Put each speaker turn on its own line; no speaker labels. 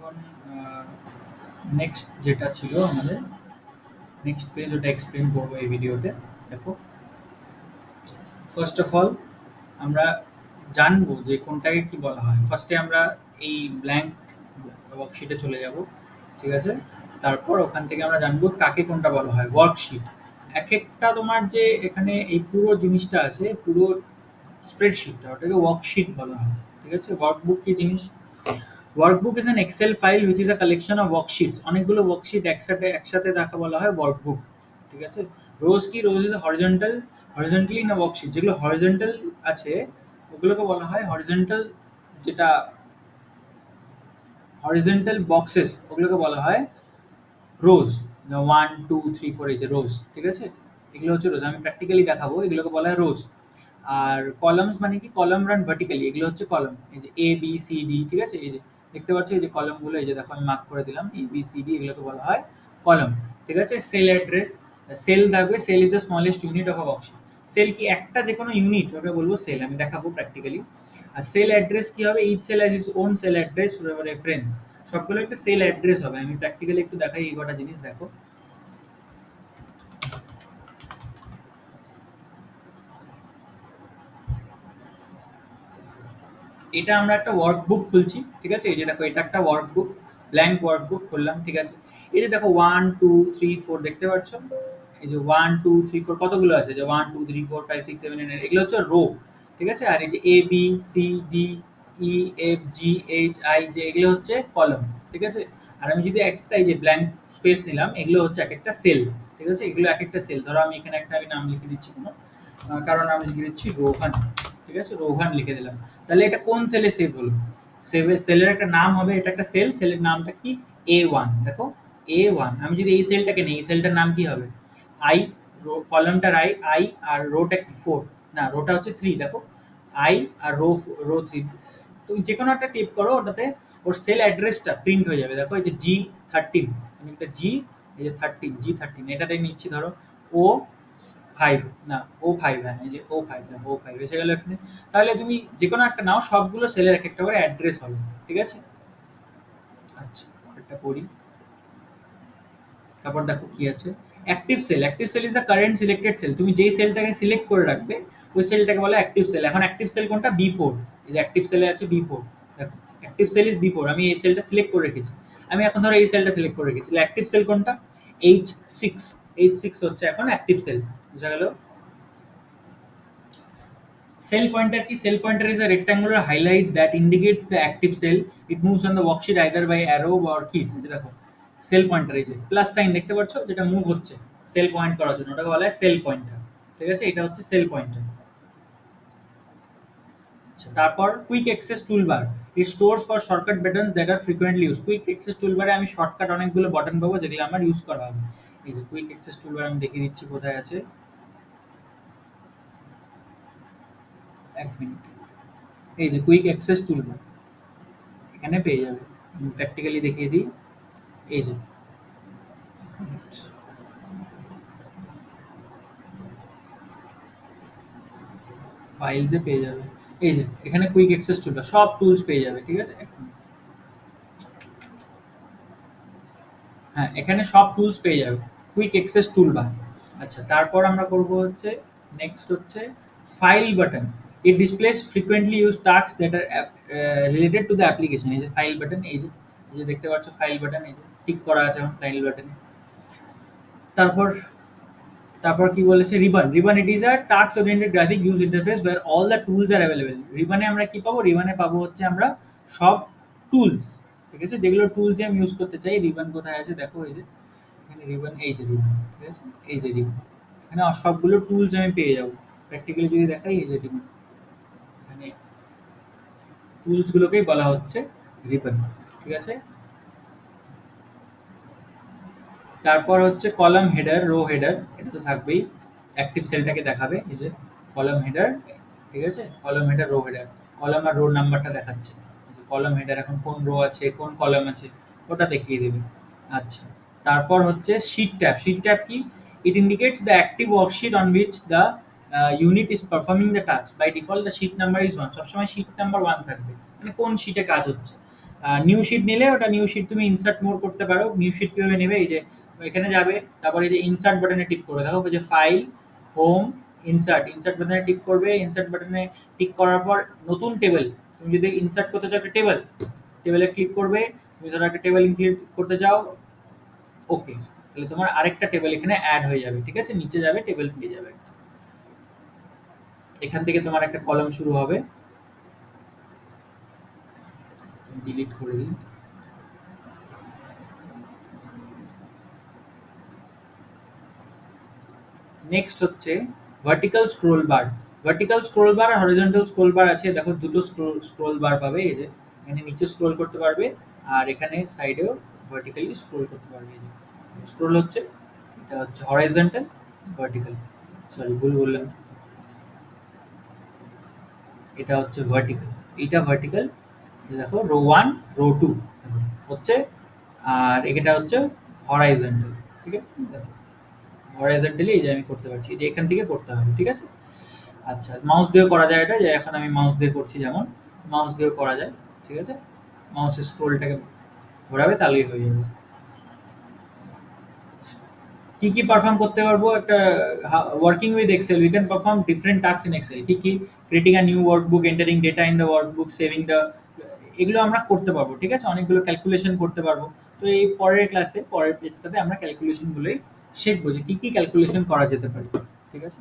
এখন নেক্সট যেটা ছিল আমাদের নেক্সট পেজ ওটা এক্সপ্লেন করবো এই ভিডিওতে। দেখো, ফার্স্ট অফ অল আমরা জানবো যে কোনটাকে কি বলা হয়। ফার্স্টে আমরা এই ব্ল্যাঙ্ক ওয়ার্কশিটে চলে যাব, ঠিক আছে? তারপর ওখান থেকে আমরা জানবো কাকে কোনটা বলা হয়। ওয়ার্কশিট এক একটা তোমার যে এখানে এই পুরো জিনিসটা আছে, পুরো স্প্রেডশিটটা ওটাকে ওয়ার্কশিট বলা হয়, ঠিক আছে? ওয়ার্কবুক কি জিনিস? Workbook is an Excel file which is a collection of worksheets. অনেকগুলো ওয়ার্কশিট একসাথে একসাথে দেখা বলা হয় ওয়ার্কবুক, ঠিক আছে? রোজ কি? রোজ ইজ হরিজন্টাল হরিজন্টালি না ওয়ার্কশিট যেগুলো হরিজন্টাল আছে ওগুলোকে বলা হয় হরিজন্টাল। যেটা হরিজন্টাল বক্সেস ওগুলোকে বলা হয় রোজ। 1 2 3 4 এই যে রোজ, ঠিক আছে? এগুলো হচ্ছে রোজ, আমি প্র্যাকটিক্যালি দেখাবো। এগুলোকে বলা হয় রোজ। আর কলামস মানে কি? কলাম রান ভার্টিক্যালি, এগুলো হচ্ছে কলাম। এই যে এ বি সি ডি, ঠিক আছে? এই যে দেখতে পাচ্ছ এই যে কলামগুলো, এই যে দেখো আমি মার্ক করে দিলাম এ বি সি ডি, এগুলোকে বলা হয় কলাম, ঠিক আছে? সেল অ্যাড্রেস, সেল থাকবে। Cell is the smallest unit of a worksheet. Cell কি? একটা যে কোনো ইউনিট ওকে বলবো সেল, আমি দেখাবো প্র্যাকটিক্যালি। আর সেল অ্যাড্রেস কি হবে? Each cell has its own cell address reference. সবগুলো একটা সেল অ্যাড্রেস হবে। আমি প্র্যাকটিক্যালি একটু দেখাই এই কটা জিনিস। দেখো, এটা আমরা একটা ওয়ার্কবুক খুলছি, ঠিক আছে? এই যে দেখো এটা একটা ওয়ার্কবুক, ব্ল্যাঙ্ক ওয়ার্কবুক খুললাম, ঠিক আছে? এই যে দেখো 1 2 3 4 দেখতে পাচ্ছ? এই যে 1 2 3 4 কতগুলো আছে? যে 1 2 3 4 5 6 7 8 এগুলো হচ্ছে রো, ঠিক আছে? আর এই যে A B C D E F G H I J এগুলো হচ্ছে কলম, ঠিক আছে? আর আমি যদি একটা এই যে ব্ল্যাঙ্ক স্পেস নিলাম, এগুলো হচ্ছে এক একটা সেল, ঠিক আছে? এগুলো এক একটা সেল। ধরো আমি এখানে একটা আমি নাম লিখে দিচ্ছি কোনো কারণ আমি লিখে দিচ্ছি রোহান, ঠিক আছে? রোহান লিখে দিলাম। তাহলে এটা কোন সেলে সেভ হলো? সেলের একটা নাম হবে, এটা একটা সেল, সেলের নামটা কি? A1। দেখো A1। আমি যদি এই সেলটাকে নিই, এই সেলটার নাম কি হবে? আই। কলামটার আই আর রোটা কি? 4। না, রোটা হচ্ছে 3। দেখো আই আর রো 3। তুমি যে কোনো একটা টিপ করো, ওটাতে ওর সেল অ্যাড্রেসটা প্রিন্ট হয়ে যাবে। দেখো এই যে G13, আমি একটা এই যে 13 এটাতে নিচ্ছি। ধরো O5, না O5, হ্যাঁ এই যে O5, দেখো O5 এসে গেল এখানে। তাহলে তুমি যে কোনো একটা নাও, সবগুলো সেলের এক একটা করে অ্যাড্রেস হবে, ঠিক আছে? আচ্ছা, একটা পড়ি। তারপর দেখো কি আছে। Active cell, active cell is the current selected cell. তুমি যেই সেলটাকে সিলেক্ট করে রাখবে ওই সেলটাকে বলে অ্যাক্টিভ সেল। এখন অ্যাক্টিভ সেল কোনটা? B4। এই যে অ্যাক্টিভ সেলে আছে B4। দেখো অ্যাক্টিভ সেল ইজ B4, আমি এই সেলটা সিলেক্ট করে রেখেছি। আমি এখন ধরো এই সেলটা সিলেক্ট করে রেখেছি। অ্যাক্টিভ সেল কোনটা? H6। H6 হচ্ছে এখন অ্যাক্টিভ সেল, বুঝা গেল? Cell pointer key. Cell pointer is a rectangular highlight that indicates the active cell. It moves on the worksheet either by arrow or keys. এই যে দেখো সেল পয়েন্টার, এই যে প্লাস সাইন দেখতে পাচ্ছ যেটা মুভ হচ্ছে সেল পয়েন্ট করার জন্য, ওটাকে বলা হয় সেল পয়েন্টার, ঠিক আছে? এটা হচ্ছে সেল পয়েন্টার। আচ্ছা, তারপর quick access toolbar. It stores for shortcut buttons that are frequently use. Quick access টুলবারে আমি শর্টকাট অনেকগুলো বাটন পাবো যেগুলো আমার ইউজ করা হবে। এই যে কুইক অ্যাক্সেস টুলবার আমি দেখিয়ে দিচ্ছি কোথায় আছে। এক মিনিট। এই যে কুইক অ্যাক্সেস টুলবার এখানে পেয়ে যাবে। আমি প্র্যাকটিক্যালি দেখিয়ে দিই। এই যে ফাইলসে পেয়ে যাবে। এই যে এখানে কুইক অ্যাক্সেস টুলবার সব টুলস পেয়ে যাবে, ঠিক আছে? এক মিনিট। হ্যাঁ, এখানে সব টুলস পেয়ে যাবে, কুইক অ্যাক্সেস টুলবার। আচ্ছা, তারপর আমরা করব হচ্ছে নেক্সট হচ্ছে file button. It displays frequently use task that are related to the application. এই যে ফাইল বাটন, এই যে দেখতে পাচ্ছ ফাইল বাটন, এই যে টিক করা আছে এখন ফাইল বাটনে। তারপর তারপর কি বলেছে? Ribbon. Ribbon it is a task oriented graphic use interface where all the tools are available. রিবনে আমরা কি পাবো? রিবনে পাবো হচ্ছে আমরা সব টুলস, ঠিক আছে? যেগুলো টুলস আমি ইউজ করতে চাই। রিবন কোথায় আছে? দেখো এই যে এখানে রিবন, এই যে রিবন, ঠিক আছে? এই যে রিবন, এখানে সবগুলো টুলস আমি পেয়ে যাবো। প্র্যাকটিক্যালি যদি দেখাই, এই যে রিবন, এখানে টুলস গুলোকেই বলা হচ্ছে রিবন, ঠিক আছে? তারপর হচ্ছে কলাম হেডার, রো হেডার, এটা তো থাকবেই। অ্যাক্টিভ সেলটাকে দেখাবে। এই যে কলাম হেডার, ঠিক আছে? Column header, row header, column আর রোর নাম্বারটা দেখাচ্ছে। এই যে কলাম হেডার এখন কোন রো আছে কোন কলাম আছে ওটা দেখিয়ে দেবে। আচ্ছা, তারপর হচ্ছে শিট ট্যাব। শিট ট্যাব কি? It indicates the active worksheet on which the unit is performing the task. By default the sheet number is 1। সবসময় শিট নাম্বার 1 থাকবে, মানে কোন শিটে কাজ হচ্ছে। নিউ শিট নিলে ওটা নিউ শিট তুমি ইনসার্ট মোর করতে পারো। নিউ শিট কিভাবে নেবে, এই যে এখানে যাবে, তারপরে এই যে ইনসার্ট বাটনে টিক করে দেখো, যে ফাইল, হোম, ইনসার্ট, ইনসার্ট বাটনে টিক করবে। ইনসার্ট বাটনে টিক করার পর নতুন টেবিল, তুমি যদি ইনসার্ট করতে চাও একটা টেবিল, টেবিলে ক্লিক করবে। তুমি ধরো একটা টেবিল ইনক্লুড করতে চাও, ওকে, তাহলে তোমার আরেকটা টেবিল এখানে অ্যাড হয়ে যাবে। ঠিক আছে, নিচে যাবে, টেবিল পেয়ে যাবে। এখান থেকে তোমার একটা কলাম শুরু হবে। ডিলিট করে দিই। নেক্সট হচ্ছে vertical scroll bar. Vertical scroll bar আর হরিজন্টাল স্ক্রোল বার আছে, দেখো দুটো স্ক্রোল বার পাবে। এই যে এখানে নিচে স্ক্রোল করতে পারবে, আর এখানে সাইডেও ভার্টিক্যালি স্ক্রোল করতে পারবে। এই যে স্ক্রোল হচ্ছে, এটা হচ্ছে হরাইজন্টাল, ভার্টিক্যাল, সরি ভুল বললাম, এটা হচ্ছে ভার্টিক্যাল, এটা ভার্টিক্যাল। দেখো রো 1, রো 2 হচ্ছে, আর এটা হচ্ছে হরাইজন্টাল। ঠিক আছে, হরাইজন্টালি এই যে আমি করতে পারছি, যে এখান থেকে করতে হবে। ঠিক আছে, আচ্ছা মাউস দিয়েও করা যায় এটা, যে এখন আমি মাউস দিয়ে করছি, যেমন মাউস দিয়েও করা যায়। ঠিক আছে, মাউসের স্ক্রোলটাকে ঘোরাবে তাহলেই হয়ে যাবে। কি কি পারফর্ম করতে পারবো, একটা working with Excel, we can perform different task in Excel. কি কি, creating a new workbook, entering data in the workbook, saving the, এগুলো আমরা করতে পারবো। ঠিক আছে, অনেকগুলো ক্যালকুলেশন করতে পারবো। তো এই পরের ক্লাসে, পরের পেজটাতে আমরা ক্যালকুলেশনগুলোই শিখবো, যে কি কি ক্যালকুলেশন করা যেতে পারে। ঠিক আছে।